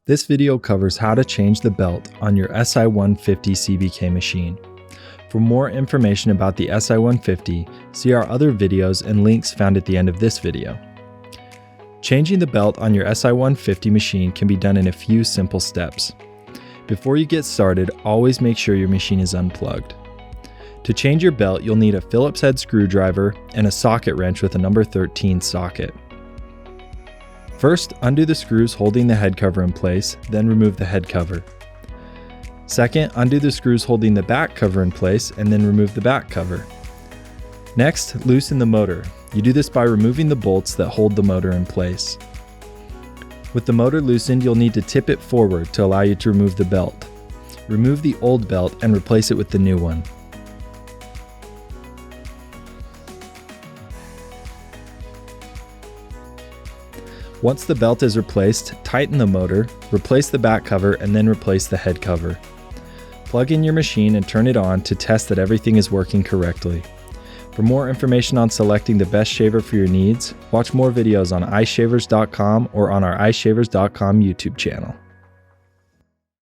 This video covers how to change the belt on your SI-150 CBK machine. For more information about the SI-150, see our other videos and links found at the end of this video. Changing the belt on your SI-150 machine can be done in a few simple steps. Before you get started, always make sure your machine is unplugged. To change your belt, you'll need a Phillips head screwdriver and a socket wrench with a number 13 socket. First, undo the screws holding the head cover in place, then remove the head cover. Second, undo the screws holding the back cover in place and then remove the back cover. Next, loosen the motor. You do this by removing the bolts that hold the motor in place. With the motor loosened, you'll need to tip it forward to allow you to remove the belt. Remove the old belt and replace it with the new one. Once the belt is replaced, tighten the motor, replace the back cover, and then replace the head cover. Plug in your machine and turn it on to test that everything is working correctly. For more information on selecting the best shaver for your needs, watch more videos on iShavers.com or on our iShavers.com YouTube channel.